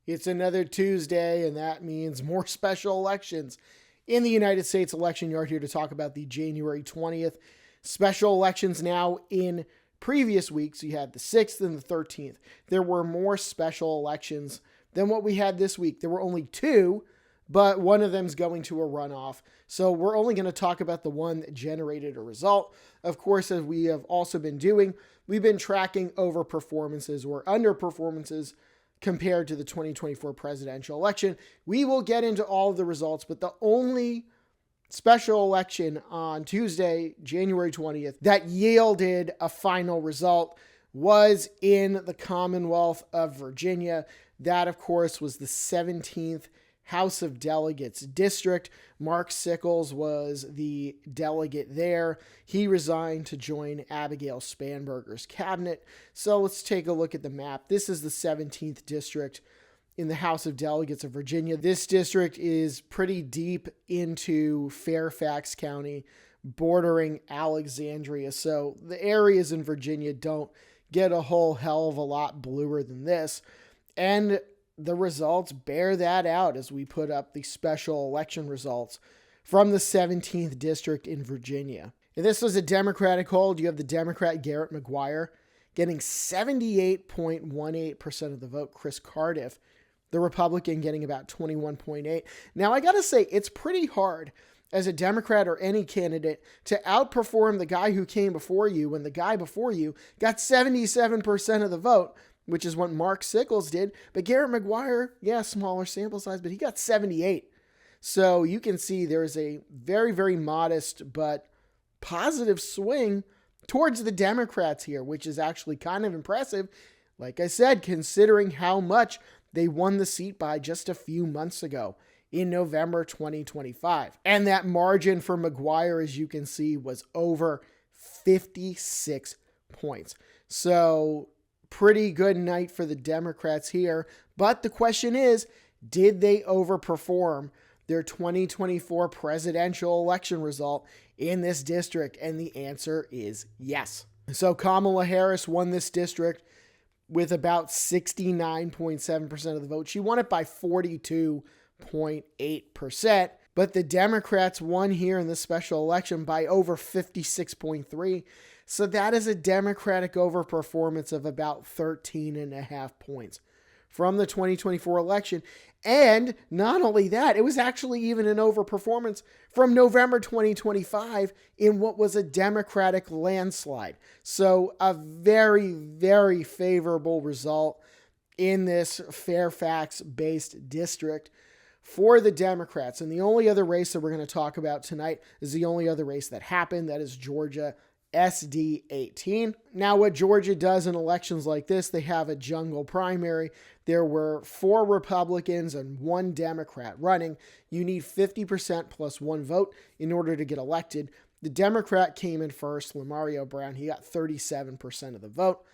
It's another Tuesday, and that means more special elections in the United States election yard here to talk about the January 20th special elections. Now, in previous weeks, you had the 6th and the 13th. There were more special elections than what we had this week. There were only two, but one of them's going to a runoff. So we're only going to talk about the one that generated a result. Of course, as we have also been doing, we've been tracking overperformances or underperformances compared to the 2024 presidential election. We will get into all of the results, but the only special election on Tuesday, January 20th, that yielded a final result was in the Commonwealth of Virginia. That, of course, was the 17th House of Delegates district. Mark Sickles was the delegate there. He resigned to join Abigail Spanberger's cabinet. So let's take a look at the map. This is the 17th district in the House of Delegates of Virginia. This district is pretty deep into Fairfax County, bordering Alexandria. So the areas in Virginia don't get a whole hell of a lot bluer than this. And the results bear that out as we put up the special election results from the 17th district in Virginia. If this was a Democratic hold, you have the Democrat Garrett McGuire getting 78.18% of the vote. Chris Cardiff, the Republican, getting about 21.8%. Now, I got to say, it's pretty hard as a Democrat or any candidate to outperform the guy who came before you when the guy before you got 77% of the vote, which is what Mark Sickles did. But Garrett McGuire, smaller sample size, but he got 78. So you can see there is a very, very modest but positive swing towards the Democrats here, which is actually kind of impressive. Like I said, considering how much they won the seat by just a few months ago in November 2025. And that margin for McGuire, as you can see, was over 56 points. So pretty good night for the Democrats here. But the question is, did they overperform their 2024 presidential election result in this district? And the answer is yes. So Kamala Harris won this district with about 69.7% of the vote. She won it by 42.8%. But the Democrats won here in this special election by over 56.3%. So that is a Democratic overperformance of about 13.5 points from the 2024 election. And not only that, it was actually even an overperformance from November 2025 in what was a Democratic landslide. So a very, very favorable result in this Fairfax-based district for the Democrats. And the only other race that we're going to talk about tonight is the only other race that happened. That is Georgia SD 18. Now, what Georgia does in elections like this, they have a jungle primary. There were 4 Republicans and 1 Democrat running. You need 50% plus 1 vote in order to get elected. The Democrat came in first, Lamario Brown. He got 37% of the vote.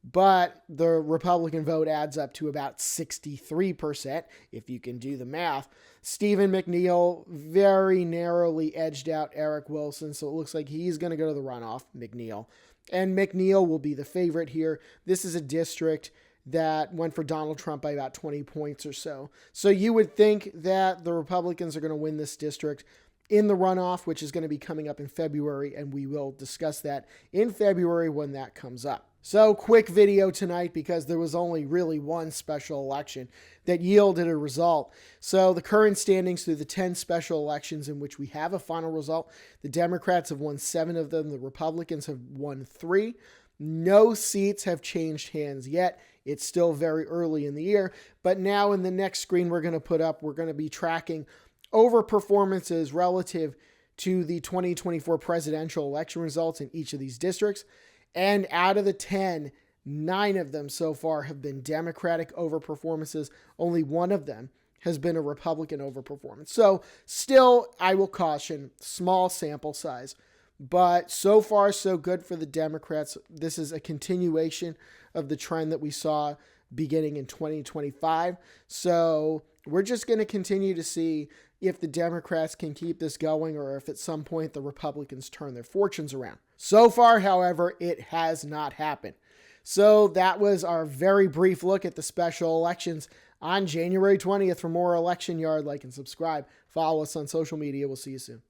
But the Republican vote adds up to about 63%, if you can do the math. Stephen McNeil very narrowly edged out Eric Wilson, so it looks like he's going to go to the runoff, McNeil. And McNeil will be the favorite here. This is a district that went for Donald Trump by about 20 points or so. So you would think that the Republicans are going to win this district in the runoff, which is going to be coming up in February, and we will discuss that in February when that comes up. So quick video tonight because there was only really one special election that yielded a result. So the current standings through the 10 special elections in which we have a final result, the Democrats have won 7 of them. The Republicans have won 3. No seats have changed hands yet. It's still very early in the year. But now in the next screen we're going to put up, we're going to be tracking over performances relative to the 2024 presidential election results in each of these districts. And out of the 10, 9 of them so far have been Democratic overperformances. Only 1 of them has been a Republican overperformance. So still, I will caution, small sample size. But so far, so good for the Democrats. This is a continuation of the trend that we saw beginning in 2025. So we're just going to continue to see if the Democrats can keep this going or if at some point the Republicans turn their fortunes around. So far, however, it has not happened. So that was our very brief look at the special elections on January 20th. For more Election Yard, like and subscribe. Follow us on social media. We'll see you soon.